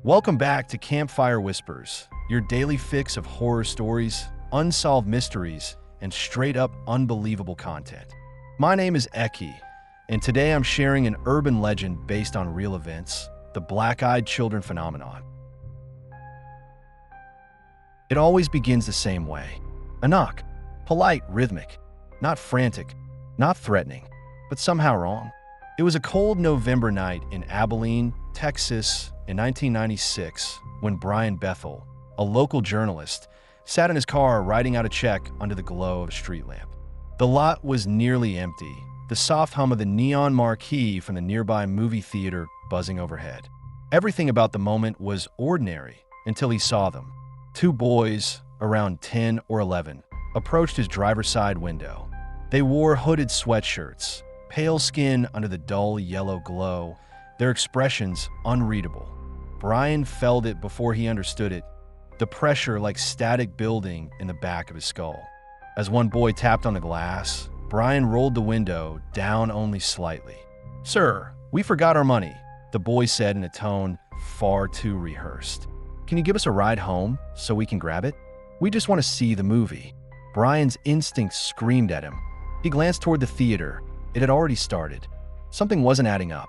Welcome back to Campfire Whispers, your daily fix of horror stories, unsolved mysteries, and straight-up unbelievable content. My name is Eki, and today I'm sharing an urban legend based on real events, the black-eyed children phenomenon. It always begins the same way. A knock. Polite, rhythmic. Not frantic, not threatening, but somehow wrong. It was a cold November night in Abilene, Texas, in 1996, when Brian Bethel, a local journalist, sat in his car writing out a check under the glow of a street lamp. The lot was nearly empty, the soft hum of the neon marquee from the nearby movie theater buzzing overhead. Everything about the moment was ordinary until he saw them. Two boys, around 10 or 11, approached his driver's side window. They wore hooded sweatshirts, pale skin under the dull yellow glow, their expressions unreadable. Brian felt it before he understood it, the pressure like static building in the back of his skull. As one boy tapped on the glass, Brian rolled the window down only slightly. "Sir, we forgot our money," the boy said in a tone far too rehearsed. "Can you give us a ride home so we can grab it? We just want to see the movie." Brian's instinct screamed at him. He glanced toward the theater. It had already started. Something wasn't adding up.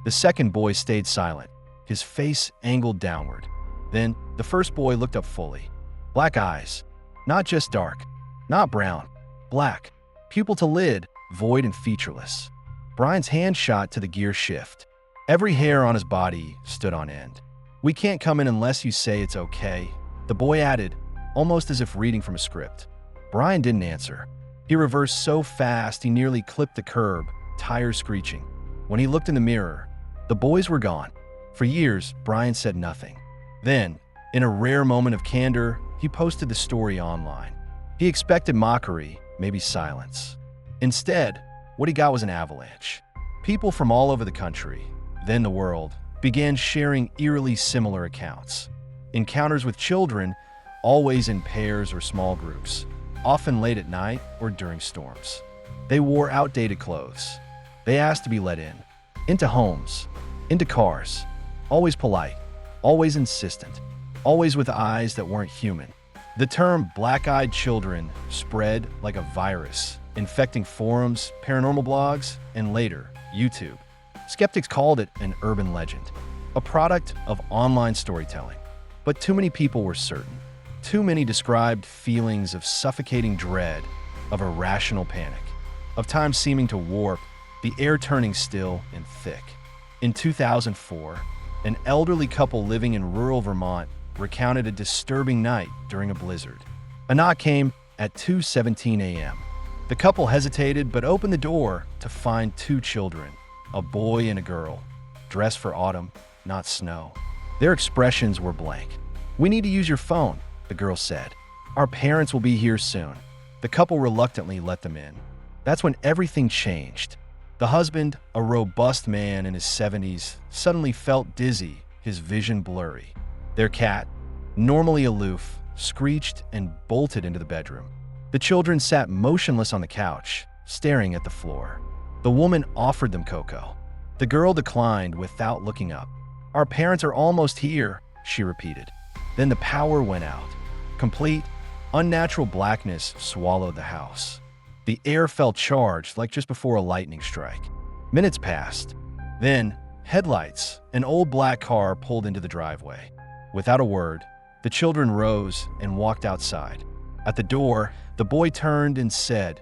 The second boy stayed silent, his face angled downward. Then, the first boy looked up fully. Black eyes. Not just dark. Not brown. Black. Pupil to lid, void and featureless. Brian's hand shot to the gear shift. Every hair on his body stood on end. "We can't come in unless you say it's okay," the boy added, almost as if reading from a script. Brian didn't answer. He reversed so fast he nearly clipped the curb, tires screeching. When he looked in the mirror, the boys were gone. For years, Brian said nothing. Then, in a rare moment of candor, he posted the story online. He expected mockery, maybe silence. Instead, what he got was an avalanche. People from all over the country, then the world, began sharing eerily similar accounts. Encounters with children, always in pairs or small groups, often late at night or during storms. They wore outdated clothes. They asked to be let in. Into homes, into cars, always polite, always insistent, always with eyes that weren't human. The term black-eyed children spread like a virus, infecting forums, paranormal blogs, and later, YouTube. Skeptics called it an urban legend, a product of online storytelling. But too many people were certain. Too many described feelings of suffocating dread, of irrational panic, of time seeming to warp, the air turning still and thick. In 2004, an elderly couple living in rural Vermont recounted a disturbing night during a blizzard. A knock came at 2:17 a.m. The couple hesitated but opened the door to find two children, a boy and a girl, dressed for autumn, not snow. Their expressions were blank. "We need to use your phone," the girl said. "Our parents will be here soon." The couple reluctantly let them in. That's when everything changed. The husband, a robust man in his 70s, suddenly felt dizzy, his vision blurry. Their cat, normally aloof, screeched and bolted into the bedroom. The children sat motionless on the couch, staring at the floor. The woman offered them cocoa. The girl declined without looking up. "Our parents are almost here," she repeated. Then the power went out. Complete, unnatural blackness swallowed the house. The air felt charged like just before a lightning strike. Minutes passed. Then, headlights, an old black car pulled into the driveway. Without a word, the children rose and walked outside. At the door, the boy turned and said,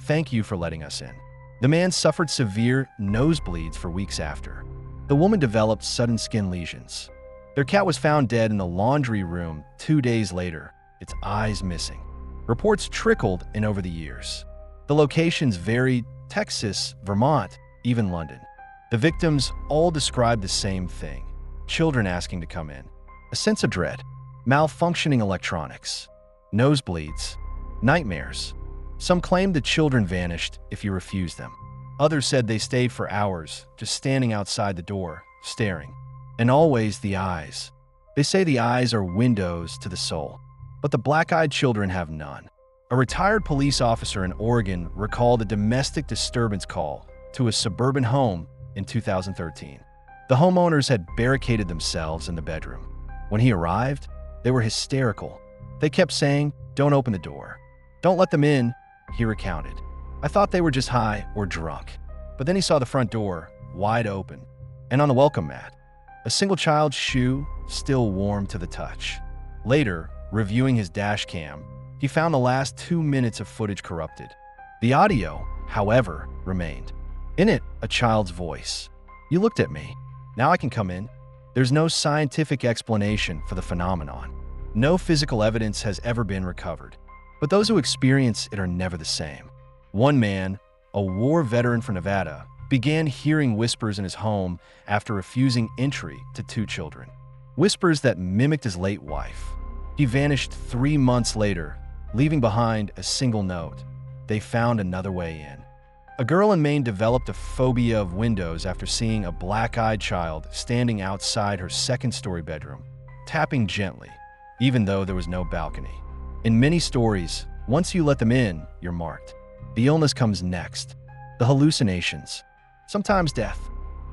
"Thank you for letting us in." The man suffered severe nosebleeds for weeks after. The woman developed sudden skin lesions. Their cat was found dead in the laundry room 2 days later, its eyes missing. Reports trickled in over the years. The locations varied: Texas, Vermont, even London. The victims all described the same thing: children asking to come in, a sense of dread, malfunctioning electronics, nosebleeds, nightmares. Some claimed the children vanished if you refused them. Others said they stayed for hours, just standing outside the door, staring. And always the eyes. They say the eyes are windows to the soul, but the black-eyed children have none. A retired police officer in Oregon recalled a domestic disturbance call to a suburban home in 2013. The homeowners had barricaded themselves in the bedroom. When he arrived, they were hysterical. They kept saying, "Don't open the door. Don't let them in," he recounted. "I thought they were just high or drunk." But then he saw the front door, wide open, and on the welcome mat, a single child's shoe still warm to the touch. Later, reviewing his dash cam, he found the last 2 minutes of footage corrupted. The audio, however, remained. In it, a child's voice. "You looked at me. Now I can come in." There's no scientific explanation for the phenomenon. No physical evidence has ever been recovered. But those who experience it are never the same. One man, a war veteran from Nevada, began hearing whispers in his home after refusing entry to 2 children. Whispers that mimicked his late wife. He vanished 3 months later, leaving behind a single note. They found another way in. A girl in Maine developed a phobia of windows after seeing a black-eyed child standing outside her second-story bedroom, tapping gently, even though there was no balcony. In many stories, once you let them in, you're marked. The illness comes next. The hallucinations. Sometimes death.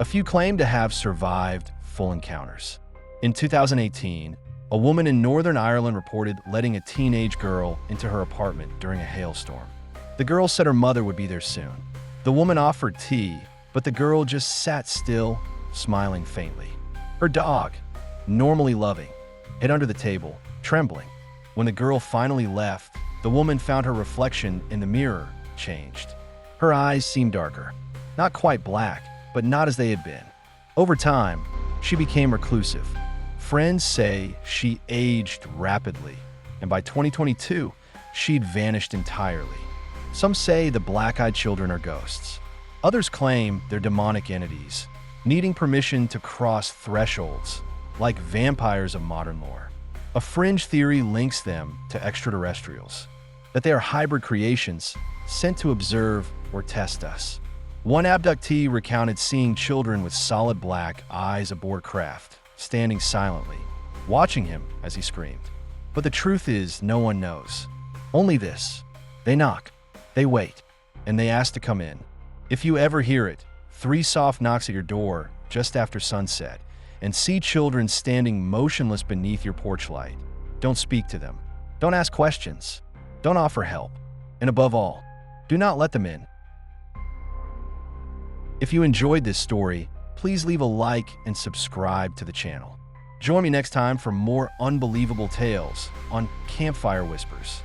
A few claim to have survived full encounters. In 2018, a woman in Northern Ireland reported letting a teenage girl into her apartment during a hailstorm. The girl said her mother would be there soon. The woman offered tea, but the girl just sat still, smiling faintly. Her dog, normally loving, hid under the table, trembling. When the girl finally left, the woman found her reflection in the mirror changed. Her eyes seemed darker. Not quite black, but not as they had been. Over time, she became reclusive. Friends say she aged rapidly, and by 2022, she'd vanished entirely. Some say the black-eyed children are ghosts. Others claim they're demonic entities, needing permission to cross thresholds, like vampires of modern lore. A fringe theory links them to extraterrestrials, that they are hybrid creations sent to observe or test us. One abductee recounted seeing children with solid black eyes aboard craft, standing silently, watching him as he screamed. But the truth is, no one knows. Only this: they knock, they wait, and they ask to come in. If you ever hear it, 3 soft knocks at your door just after sunset, and see children standing motionless beneath your porch light, don't speak to them. Don't ask questions. Don't offer help. And above all, do not let them in. If you enjoyed this story, please leave a like and subscribe to the channel. Join me next time for more unbelievable tales on Campfire Whispers.